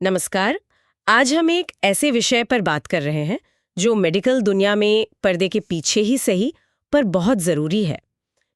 नमस्कार। आज हम एक ऐसे विषय पर बात कर रहे हैं जो मेडिकल दुनिया में पर्दे के पीछे ही सही पर बहुत ज़रूरी है।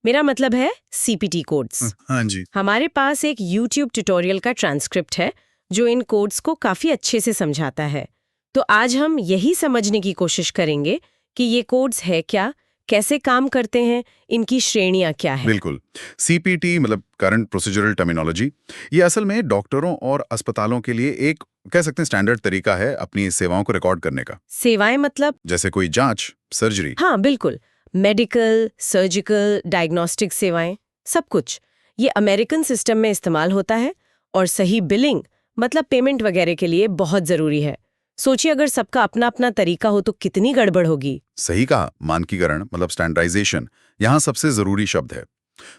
मेरा मतलब है सीपीटी कोड्स। हाँ जी। हमारे पास एक YouTube ट्यूटोरियल का ट्रांसक्रिप्ट है जो इन कोड्स को काफ़ी अच्छे से समझाता है। तो आज हम यही समझने की कोशिश करेंगे कि ये कोड्स है क्या, कैसे काम करते हैं, इनकी श्रेणियाँ क्या है। बिल्कुल। सीपीटी मतलब करंट प्रोसीजरल टर्मिनोलॉजी, ये असल में डॉक्टरों और अस्पतालों के लिए एक कह सकते हैं स्टैंडर्ड तरीका है अपनी सेवाओं को रिकॉर्ड करने का। सेवाएं मतलब? जैसे कोई जांच, सर्जरी। हाँ बिल्कुल, मेडिकल, सर्जिकल, डायग्नोस्टिक सेवाएं, सब कुछ ये अमेरिकन सिस्टम में इस्तेमाल होता है और सही बिलिंग मतलब पेमेंट वगैरह के लिए बहुत ज़रूरी है। सोचिए अगर सबका अपना अपना तरीका हो तो कितनी गड़बड़ होगी। सही कहा, मानकीकरण मतलब स्टैंडर्डाइजेशन यहाँ सबसे जरूरी शब्द है।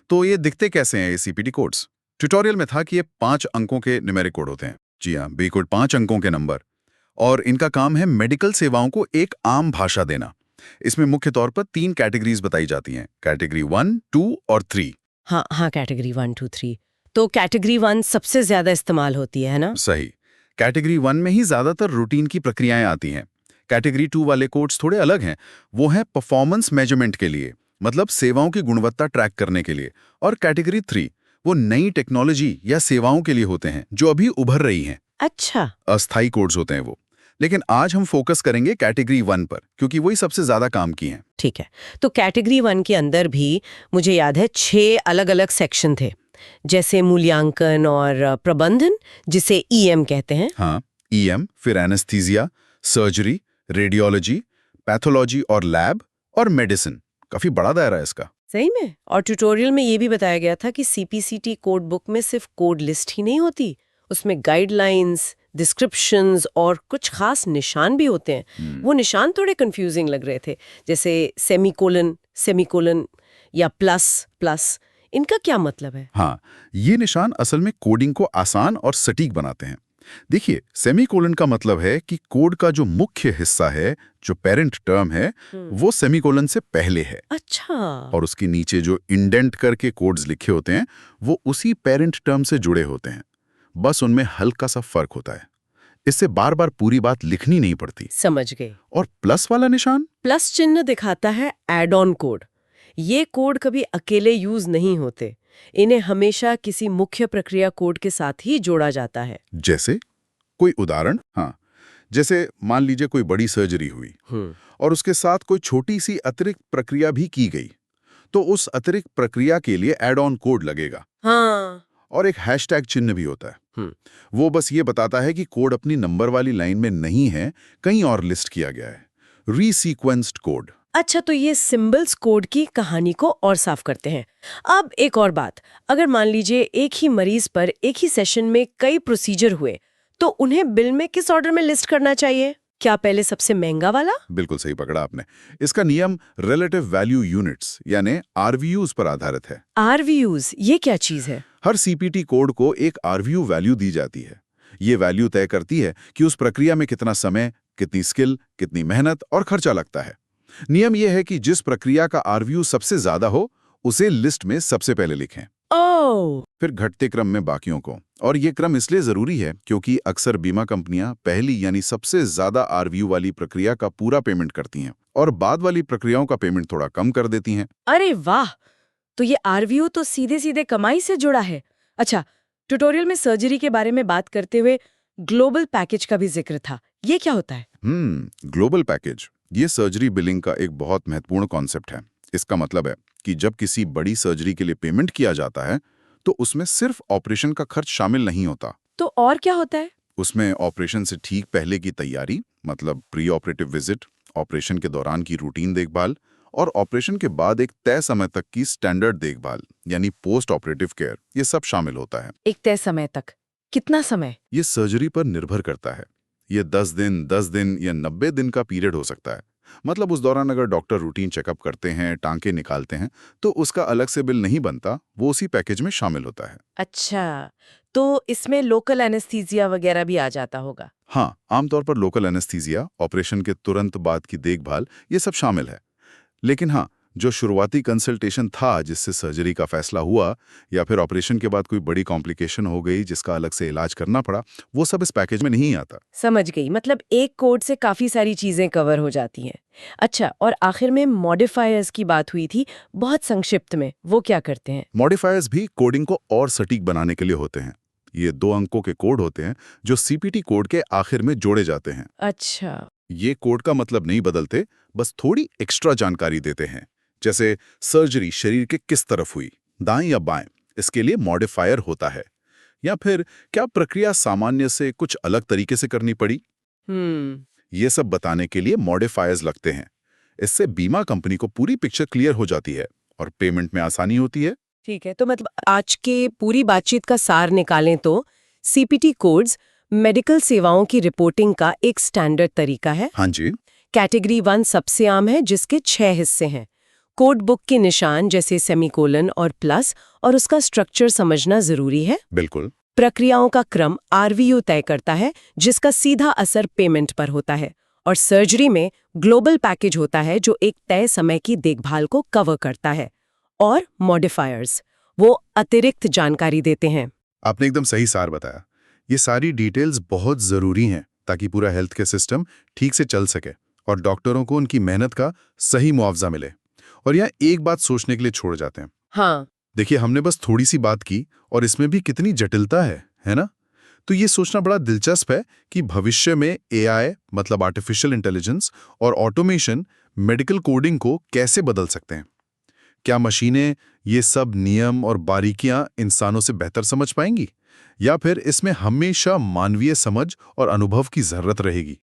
तो ये दिखते कैसे हैं ये सीपीटी कोड्स? ट्यूटोरियल में था कि ये 5 अंकों के न्यूमेरिक कोड होते हैं। जी हाँ, बिल्कुल 5 अंकों के नंबर। और इनका काम है मेडिकल सेवाओं को एक आम भाषा देना। इसमें मुख्य तौर पर 3 कैटेगरीज बताई जाती हैं, कैटेगरी 1, 2 और 3। हाँ, कैटेगरी 1, 2, 3। तो कैटेगरी 1 सबसे ज़्यादा इस्तेमाल होती है ना? सही। कैटेगरी 1 में ही ज्यादातर रूटीन की प्रक्रियाएं आती हैं। कैटेगरी 2 वाले कोड्स थोड़े अलग हैं। वो हैं परफॉर्मेंस मेजरमेंट के लिए, मतलब सेवाओं की गुणवत्ता ट्रैक करने के लिए। और कैटेगरी 3 वो नई टेक्नोलॉजी या सेवाओं के लिए होते हैं जो अभी उभर रही हैं। अच्छा। अस्थायी कोड्स होते हैं वो। लेकिन आज हम फोकस करेंगे कैटेगरी 1 पर, क्योंकि वही सबसे ज्यादा काम की हैं। ठीक है, तो कैटेगरी 1 के अंदर भी मुझे याद है 6 अलग अलग सेक्शन थे, जैसे मूल्यांकन और प्रबंधन, जिसे ईएम कहते हैं। हाँ, ईएम, फिर एनेस्थीसिया, सर्जरी, रेडियोलॉजी, पैथोलॉजी और लैब और मेडिसिन। काफी बड़ा दायरा है इसका। सही में। और ट्यूटोरियल में ये भी बताया गया था कि सीपीसीटी कोड बुक में सिर्फ कोड लिस्ट ही नहीं होती, उसमें गाइडलाइंस, डिस्क्रिप्शंस और कुछ खास निशान भी होते हैं। वो निशान थोड़े कंफ्यूजिंग लग रहे थे, जैसे सेमीकोलन, सेमीकोलन या प्लस प्लस। इनका क्या मतलब है? हाँ, ये निशान असल में कोडिंग को आसान और सटीक बनाते हैं। देखिए, सेमीकोलन का मतलब है कि कोड का जो मुख्य हिस्सा है, जो पेरेंट टर्म है, वो सेमीकोलन से पहले है। अच्छा। और उसके नीचे जो इंडेंट करके कोड्स लिखे होते हैं, वो उसी पेरेंट टर्म से जुड़े होते हैं। बस उनमें हल्का सा फर्क होता है। इससे बार बार पूरी बात लिखनी नहीं पड़ती। समझ गए। और प्लस वाला निशान? प्लस चिन्ह दिखाता है एड ऑन कोड। ये कोड कभी अकेले यूज नहीं होते, इन्हें हमेशा किसी मुख्य प्रक्रिया कोड के साथ ही जोड़ा जाता है। जैसे कोई उदाहरण? हाँ, जैसे मान लीजिए कोई बड़ी सर्जरी हुई और उसके साथ कोई छोटी सी अतिरिक्त प्रक्रिया भी की गई, तो उस अतिरिक्त प्रक्रिया के लिए एड ऑन कोड लगेगा। हाँ। और एक हैशटैग चिन्ह भी होता है। वो बस ये बताता है कि कोड अपनी नंबर वाली लाइन में नहीं है, कहीं और लिस्ट किया गया है। रीसीक्वेंस्ड कोड। अच्छा, तो ये सिंबल्स कोड की कहानी को और साफ करते हैं। अब एक और बात, अगर मान लीजिए एक ही मरीज पर एक ही सेशन में कई प्रोसीजर हुए, तो उन्हें बिल में किस ऑर्डर में लिस्ट करना चाहिए? क्या पहले सबसे महंगा वाला? बिल्कुल सही पकड़ा आपने। इसका नियम रिलेटिव वैल्यू यूनिट्स यानी आरवीयूज पर आधारित है। आरवीयूज, ये क्या चीज है? हर सीपीटी कोड को एक आरवीयू वैल्यू दी जाती है। ये वैल्यू तय करती है कि उस प्रक्रिया में कितना समय, कितनी स्किल, कितनी मेहनत और खर्चा लगता है। नियम यह है कि जिस प्रक्रिया का आरवीयू सबसे ज्यादा हो, उसे लिस्ट में सबसे पहले लिखें। ओह। फिर घटते क्रम में बाकियों को। और ये क्रम इसलिए जरूरी है क्योंकि अक्सर बीमा कंपनियां पहली यानी सबसे ज्यादा आरवीयू वाली प्रक्रिया का पूरा पेमेंट करती हैं और बाद वाली प्रक्रियाओं का पेमेंट थोड़ा कम कर देती हैं। अरे वाह, तो ये आरवीयू तो सीधे सीधे कमाई से जुड़ा है। अच्छा, ट्यूटोरियल में सर्जरी के बारे में बात करते हुए ग्लोबल पैकेज का भी जिक्र था, ये क्या होता है? ग्लोबल पैकेज ये सर्जरी बिलिंग का एक बहुत महत्वपूर्ण कॉन्सेप्ट है। इसका मतलब है कि जब किसी बड़ी सर्जरी के लिए पेमेंट किया जाता है, तो उसमें सिर्फ ऑपरेशन का खर्च शामिल नहीं होता। तो और क्या होता है? उसमें ऑपरेशन से ठीक पहले की तैयारी मतलब प्री ऑपरेटिव विजिट, ऑपरेशन के दौरान की रूटीन देखभाल और ऑपरेशन के बाद एक तय समय तक की स्टैंडर्ड देखभाल यानी पोस्ट ऑपरेटिव केयर, ये सब शामिल होता है। एक तय समय तक? कितना समय? ये सर्जरी पर निर्भर करता है। ये 10 दिन या 90 दिन का पीरियड हो सकता है। मतलब उस दौरान अगर डॉक्टर रूटीन चेकअप करते हैं, टांके निकालते हैं, तो उसका अलग से बिल नहीं बनता, वो उसी पैकेज में शामिल होता है। अच्छा, तो इसमें लोकल एनेस्थीसिया वगैरह भी आ जाता होगा? हाँ, आमतौर पर लोकल एनेस्थीसिया, ऑपरेशन के तुरंत बाद की देखभाल, ये सब शामिल है। लेकिन हाँ, जो शुरुआती कंसल्टेशन था जिससे सर्जरी का फैसला हुआ, या फिर ऑपरेशन के बाद कोई बड़ी कॉम्प्लिकेशन हो गई जिसका अलग से इलाज करना पड़ा, वो सब इस पैकेज में नहीं आता। समझ गई, मतलब एक कोड से काफी सारी चीजें कवर हो जाती हैं। अच्छा, और आखिर में मॉडिफायर्स की बात हुई थी, बहुत संक्षिप्त में, वो क्या करते हैं? मॉडिफायर्स भी कोडिंग को और सटीक बनाने के लिए होते हैं। ये 2 अंकों के कोड होते हैं जो सीपीटी कोड के आखिर में जोड़े जाते हैं। अच्छा। ये कोड का मतलब नहीं बदलते, बस थोड़ी एक्स्ट्रा जानकारी देते हैं। जैसे सर्जरी शरीर के किस तरफ हुई, दाएं या बाएं, इसके लिए मॉडिफायर होता है। या फिर क्या प्रक्रिया सामान्य से कुछ अलग तरीके से करनी पड़ी, ये सब बताने के लिए मॉडिफायर्स लगते हैं। इससे बीमा कंपनी को पूरी पिक्चर क्लियर हो जाती है और पेमेंट में आसानी होती है। ठीक है, तो मतलब आज के पूरी बातचीत का सार निकालें तो सीपीटी कोड्स मेडिकल सेवाओं की रिपोर्टिंग का एक स्टैंडर्ड तरीका है। हाँ जी। कैटेगरी 1 सबसे आम है, जिसके 6 हिस्से हैं। कोड बुक के निशान जैसे सेमीकोलन और प्लस, और उसका स्ट्रक्चर समझना जरूरी है। बिल्कुल। प्रक्रियाओं का क्रम आरवीयू तय करता है, जिसका सीधा असर पेमेंट पर होता है। और सर्जरी में ग्लोबल पैकेज होता है जो एक तय समय की देखभाल को कवर करता है। और मॉडिफायर्स वो अतिरिक्त जानकारी देते हैं। आपने एकदम सही सार बताया। ये सारी डिटेल्स बहुत ज़रूरी हैं ताकि पूरा हेल्थ केयर सिस्टम ठीक से चल सके और डॉक्टरों को उनकी मेहनत का सही मुआवजा मिले। और यहाँ एक बात सोचने के लिए छोड़ जाते हैं। हाँ। देखिए, हमने बस थोड़ी सी बात की और इसमें भी कितनी जटिलता है ना? तो ये सोचना बड़ा दिलचस्प है कि भविष्य में एआई मतलब आर्टिफिशियल इंटेलिजेंस और ऑटोमेशन मेडिकल कोडिंग को कैसे बदल सकते हैं। क्या मशीनें ये सब नियम और बारीकियां इंसानों से बेहतर समझ पाएंगी, या फिर इसमें हमेशा मानवीय समझ और अनुभव की जरूरत रहेगी?